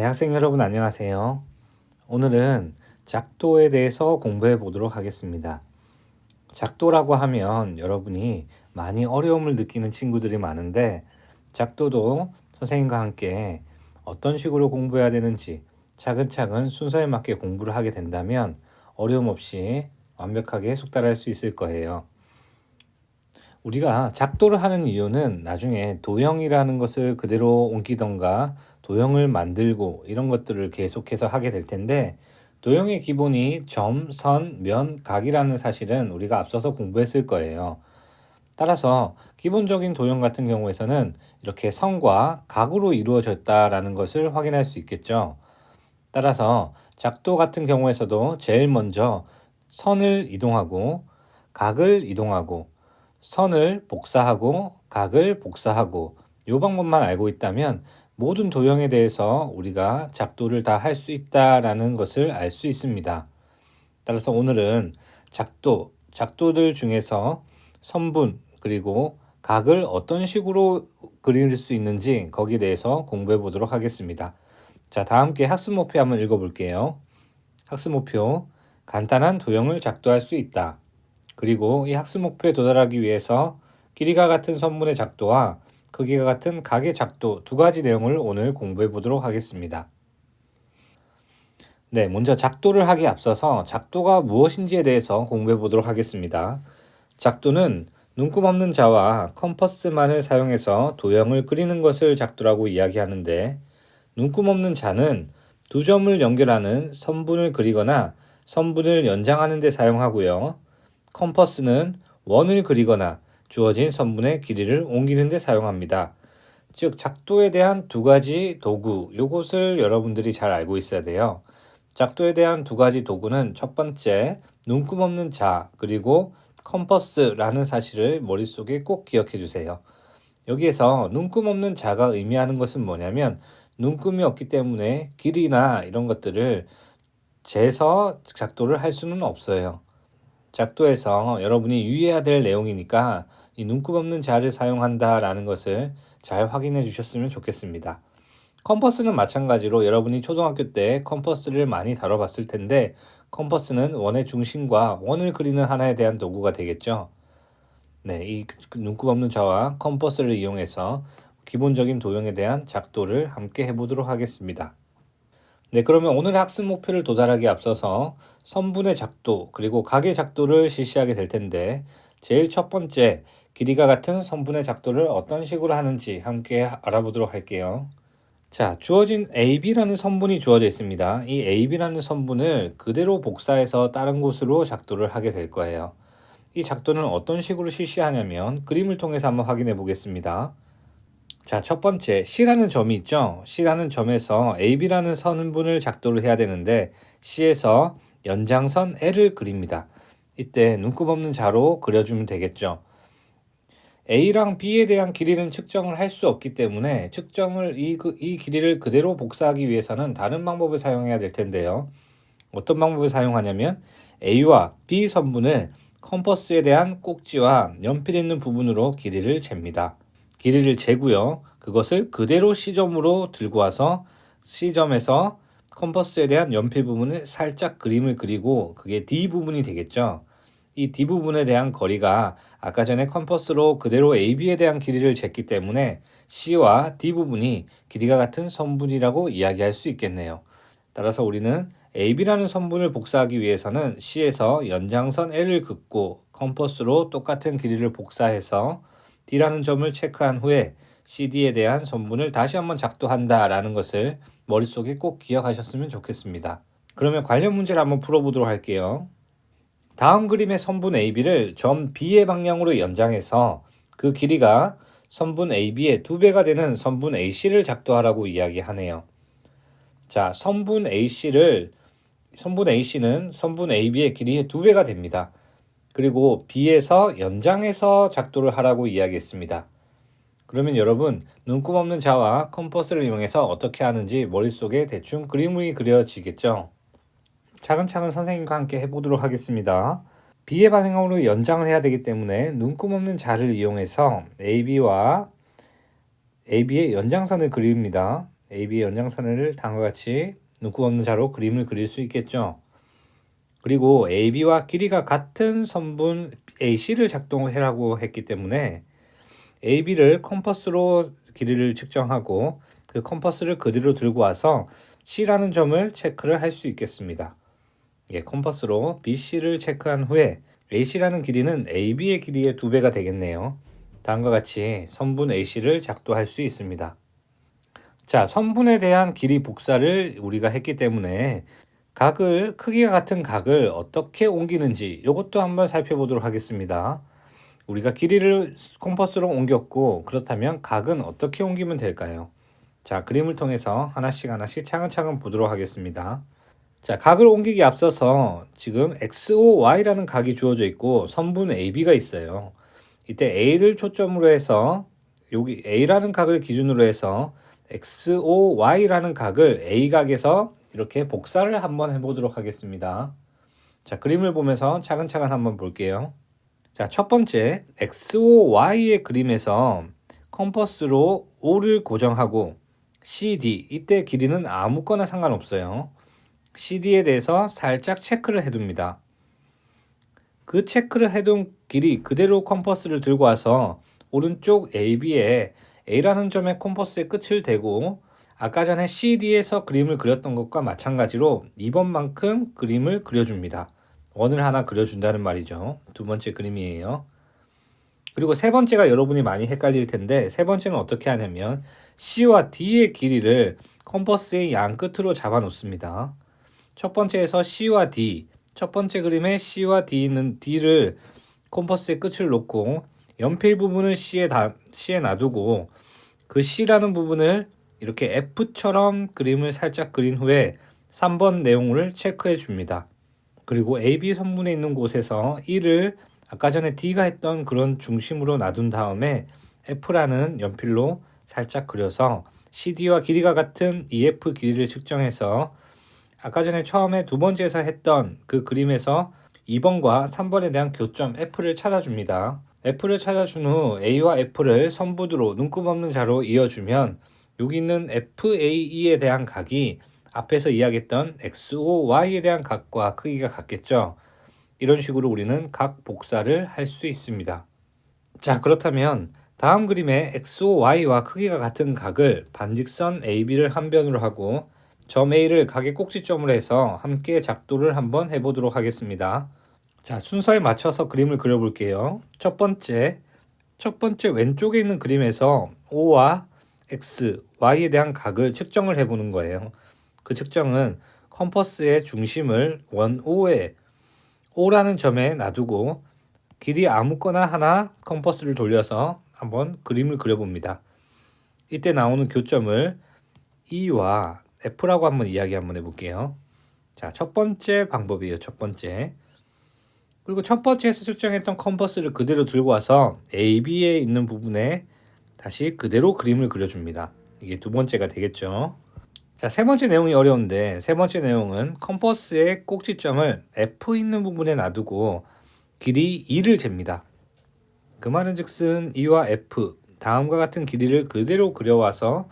학생 여러분 안녕하세요. 오늘은 작도에 대해서 공부해 보도록 하겠습니다. 작도라고 하면 여러분이 많이 어려움을 느끼는 친구들이 많은데 작도도 선생님과 함께 어떤 식으로 공부해야 되는지 차근차근 순서에 맞게 공부를 하게 된다면 어려움 없이 완벽하게 숙달할 수 있을 거예요. 우리가 작도를 하는 이유는 나중에 도형이라는 것을 그대로 옮기던가 도형을 만들고 이런 것들을 계속해서 하게 될 텐데 도형의 기본이 점, 선, 면, 각이라는 사실은 우리가 앞서서 공부했을 거예요. 따라서 기본적인 도형 같은 경우에서는 이렇게 선과 각으로 이루어졌다라는 것을 확인할 수 있겠죠. 따라서 작도 같은 경우에서도 제일 먼저 선을 이동하고 각을 이동하고 선을 복사하고 각을 복사하고 이 방법만 알고 있다면 모든 도형에 대해서 우리가 작도를 다 할 수 있다라는 것을 알 수 있습니다. 따라서 오늘은 작도들 중에서 선분 그리고 각을 어떤 식으로 그릴 수 있는지 거기에 대해서 공부해 보도록 하겠습니다. 자, 다 함께 학습 목표 한번 읽어볼게요. 학습 목표, 간단한 도형을 작도할 수 있다. 그리고 이 학습 목표에 도달하기 위해서 길이가 같은 선분의 작도와 크기가 같은 각의 작도 두 가지 내용을 오늘 공부해 보도록 하겠습니다. 네, 먼저 작도를 하기에 앞서서 작도가 무엇인지에 대해서 공부해 보도록 하겠습니다. 작도는 눈금 없는 자와 컴퍼스만을 사용해서 도형을 그리는 것을 작도라고 이야기하는데 눈금 없는 자는 두 점을 연결하는 선분을 그리거나 선분을 연장하는 데 사용하고요. 컴퍼스는 원을 그리거나 주어진 선분의 길이를 옮기는 데 사용합니다. 즉 작도에 대한 두 가지 도구, 요것을 여러분들이 잘 알고 있어야 돼요. 작도에 대한 두 가지 도구는 첫 번째, 눈금 없는 자, 그리고 컴퍼스라는 사실을 머릿속에 꼭 기억해 주세요. 여기에서 눈금 없는 자가 의미하는 것은 뭐냐면 눈금이 없기 때문에 길이나 이런 것들을 재서 작도를 할 수는 없어요. 작도에서 여러분이 유의해야 될 내용이니까 이 눈금 없는 자를 사용한다라는 것을 잘 확인해 주셨으면 좋겠습니다. 컴퍼스는 마찬가지로 여러분이 초등학교 때 컴퍼스를 많이 다뤄봤을 텐데 컴퍼스는 원의 중심과 원을 그리는 하나에 대한 도구가 되겠죠. 네, 이 눈금 없는 자와 컴퍼스를 이용해서 기본적인 도형에 대한 작도를 함께 해보도록 하겠습니다. 네, 그러면 오늘 학습 목표를 도달하기 앞서서 선분의 작도 그리고 각의 작도를 실시하게 될 텐데 제일 첫 번째 길이가 같은 선분의 작도를 어떤 식으로 하는지 함께 알아보도록 할게요. 자, 주어진 AB라는 선분이 주어져 있습니다. 이 AB라는 선분을 그대로 복사해서 다른 곳으로 작도를 하게 될 거예요. 이 작도는 어떤 식으로 실시하냐면 그림을 통해서 한번 확인해 보겠습니다. 자, 첫 번째 C라는 점이 있죠. C라는 점에서 AB라는 선분을 작도를 해야 되는데 C에서 연장선 L을 그립니다. 이때 눈금 없는 자로 그려주면 되겠죠. A랑 B에 대한 길이는 측정을 할 수 없기 때문에 이 길이를 그대로 복사하기 위해서는 다른 방법을 사용해야 될 텐데요. 어떤 방법을 사용하냐면 A와 B 선분을 컴퍼스에 대한 꼭지와 연필 있는 부분으로 길이를 잽니다. 길이를 재고요. 그것을 그대로 C점으로 들고 와서 C점에서 컴퍼스에 대한 연필 부분을 살짝 그림을 그리고 그게 D 부분이 되겠죠. 이 D 부분에 대한 거리가 아까 전에 컴퍼스로 그대로 AB에 대한 길이를 쟀기 때문에 C와 D 부분이 길이가 같은 선분이라고 이야기할 수 있겠네요. 따라서 우리는 AB라는 선분을 복사하기 위해서는 C에서 연장선 L을 긋고 컴퍼스로 똑같은 길이를 복사해서 D라는 점을 체크한 후에 CD에 대한 선분을 다시 한번 작도한다라는 것을 머릿속에 꼭 기억하셨으면 좋겠습니다. 그러면 관련 문제를 한번 풀어보도록 할게요. 다음 그림의 선분 AB를 점 B의 방향으로 연장해서 그 길이가 선분 AB의 2배가 되는 선분 AC를 작도하라고 이야기하네요. 자, 선분 AC는 선분 AB의 길이의 2배가 됩니다. 그리고 B에서 연장해서 작도를 하라고 이야기했습니다. 그러면 여러분 눈금 없는 자와 컴퍼스를 이용해서 어떻게 하는지 머릿속에 대충 그림이 그려지겠죠? 차근차근 선생님과 함께 해보도록 하겠습니다. B의 방향으로 연장을 해야 되기 때문에 눈금 없는 자를 이용해서 AB의 연장선을 그립니다. AB의 연장선을 다음과 같이 눈곱 없는 자로 그림을 그릴 수 있겠죠. 그리고 AB와 길이가 같은 선분 AC를 작동해라고 했기 때문에 AB를 컴퍼스로 길이를 측정하고 그 컴퍼스를 그대로 들고 와서 C라는 점을 체크를 할 수 있겠습니다. 컴퍼스로 BC를 체크한 후에 AC라는 길이는 AB의 길이의 2배가 되겠네요. 다음과 같이 선분 AC를 작도할 수 있습니다. 자, 선분에 대한 길이 복사를 우리가 했기 때문에 크기가 같은 각을 어떻게 옮기는지 이것도 한번 살펴보도록 하겠습니다. 우리가 길이를 컴퍼스로 옮겼고 그렇다면 각은 어떻게 옮기면 될까요? 자, 그림을 통해서 하나씩 차근차근 보도록 하겠습니다. 자, 각을 옮기기 앞서서 지금 XOY라는 각이 주어져 있고 선분 AB가 있어요. 이때 A를 초점으로 해서 여기 A라는 각을 기준으로 해서 XOY라는 각을 A각에서 이렇게 복사를 한번 해보도록 하겠습니다. 자, 그림을 보면서 차근차근 한번 볼게요. 자, 첫 번째 XOY의 그림에서 컴퍼스로 O를 고정하고 CD, 이때 길이는 아무거나 상관없어요. CD에 대해서 살짝 체크를 해둡니다. 그 체크를 해둔 길이 그대로 컴퍼스를 들고 와서 오른쪽 AB에 A라는 점에 컴퍼스의 끝을 대고 아까 전에 CD에서 그림을 그렸던 것과 마찬가지로 이번만큼 그림을 그려줍니다. 원을 하나 그려준다는 말이죠. 두 번째 그림이에요. 그리고 세 번째가 여러분이 많이 헷갈릴 텐데 세 번째는 어떻게 하냐면 C와 D의 길이를 컴퍼스의 양 끝으로 잡아 놓습니다. 첫 번째에서 C와 D, 첫 번째 그림에 C와 D 있는 D를 컴퍼스의 끝을 놓고 연필 부분을 C에 놔두고 그 C라는 부분을 이렇게 F처럼 그림을 살짝 그린 후에 3번 내용을 체크해 줍니다. 그리고 AB 선분에 있는 곳에서 E를 아까 전에 D가 했던 그런 중심으로 놔둔 다음에 F라는 연필로 살짝 그려서 CD와 길이가 같은 EF 길이를 측정해서 아까 전에 처음에 두 번째에서 했던 그 그림에서 2번과 3번에 대한 교점 F를 찾아줍니다. F를 찾아준 후 A와 F를 선부두로 눈곱 없는 자로 이어주면 여기 있는 FAE에 대한 각이 앞에서 이야기했던 XOY에 대한 각과 크기가 같겠죠. 이런 식으로 우리는 각 복사를 할 수 있습니다. 자, 그렇다면 다음 그림의 XOY와 크기가 같은 각을 반직선 AB를 한 변으로 하고 점 A를 각의 꼭지점으로 해서 함께 작도를 한번 해보도록 하겠습니다. 자, 순서에 맞춰서 그림을 그려볼게요. 첫 번째 왼쪽에 있는 그림에서 O와 X, Y에 대한 각을 측정을 해보는 거예요. 그 측정은 컴퍼스의 중심을 원 O라는 점에 놔두고 길이 아무거나 하나 컴퍼스를 돌려서 한번 그림을 그려봅니다. 이때 나오는 교점을 E와 F라고 한번 이야기 한번 해볼게요. 자, 첫 번째 방법이에요. 첫 번째. 그리고 첫 번째에서 측정했던 컴퍼스를 그대로 들고 와서 AB에 있는 부분에 다시 그대로 그림을 그려줍니다. 이게 두 번째가 되겠죠. 자, 세 번째 내용이 어려운데 세 번째 내용은 컴퍼스의 꼭지점을 F 있는 부분에 놔두고 길이 2를 잽니다. 그 말은 즉슨 E와 F, 다음과 같은 길이를 그대로 그려와서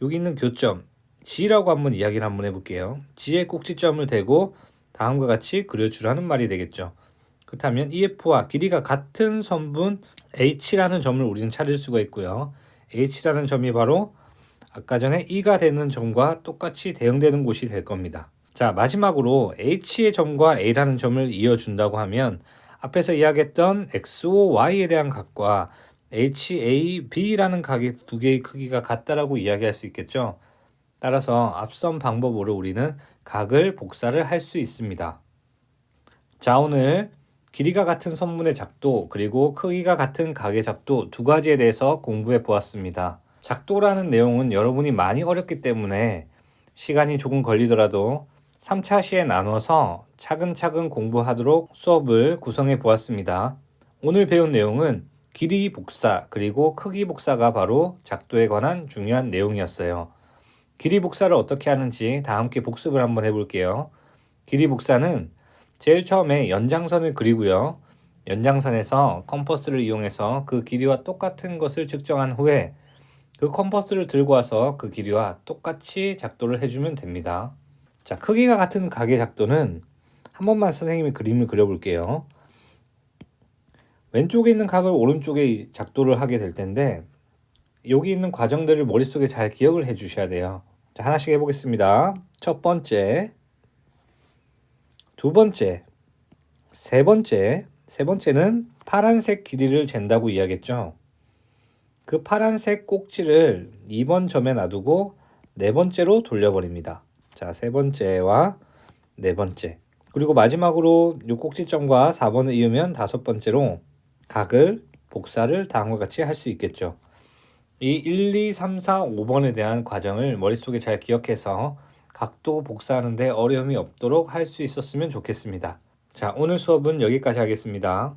여기 있는 교점 G라고 한번 이야기를 한번 해볼게요. G의 꼭지점을 대고 다음과 같이 그려주라는 말이 되겠죠. 그렇다면 EF와 길이가 같은 선분 H라는 점을 우리는 찾을 수가 있고요. H라는 점이 바로 아까 전에 E가 되는 점과 똑같이 대응되는 곳이 될 겁니다. 자, 마지막으로 H의 점과 A라는 점을 이어준다고 하면 앞에서 이야기했던 XOY에 대한 각과 HAB라는 각의 두 개의 크기가 같다라고 이야기할 수 있겠죠. 따라서 앞선 방법으로 우리는 각을 복사를 할 수 있습니다. 자, 오늘 길이가 같은 선분의 작도 그리고 크기가 같은 각의 작도 두 가지에 대해서 공부해 보았습니다. 작도라는 내용은 여러분이 많이 어렵기 때문에 시간이 조금 걸리더라도 3차 시에 나눠서 차근차근 공부하도록 수업을 구성해 보았습니다. 오늘 배운 내용은 길이 복사 그리고 크기 복사가 바로 작도에 관한 중요한 내용이었어요. 길이 복사를 어떻게 하는지 다 함께 복습을 한번 해볼게요. 길이 복사는 제일 처음에 연장선을 그리고요. 연장선에서 컴퍼스를 이용해서 그 길이와 똑같은 것을 측정한 후에 그 컴퍼스를 들고 와서 그 길이와 똑같이 작도를 해주면 됩니다. 자, 크기가 같은 각의 작도는 한 번만 선생님이 그림을 그려볼게요. 왼쪽에 있는 각을 오른쪽에 작도를 하게 될 텐데 여기 있는 과정들을 머릿속에 잘 기억을 해 주셔야 돼요. 자, 하나씩 해보겠습니다. 첫 번째, 두 번째, 세 번째. 세 번째는 파란색 길이를 잰다고 이야기했죠. 그 파란색 꼭지를 2번 점에 놔두고 네 번째로 돌려버립니다. 자, 세 번째와 네 번째. 그리고 마지막으로 이 꼭지점과 4번을 이으면 다섯 번째로 각을 복사를 다음과 같이 할 수 있겠죠. 이 1, 2, 3, 4, 5번에 대한 과정을 머릿속에 잘 기억해서 각도 복사하는데 어려움이 없도록 할 수 있었으면 좋겠습니다. 자, 오늘 수업은 여기까지 하겠습니다.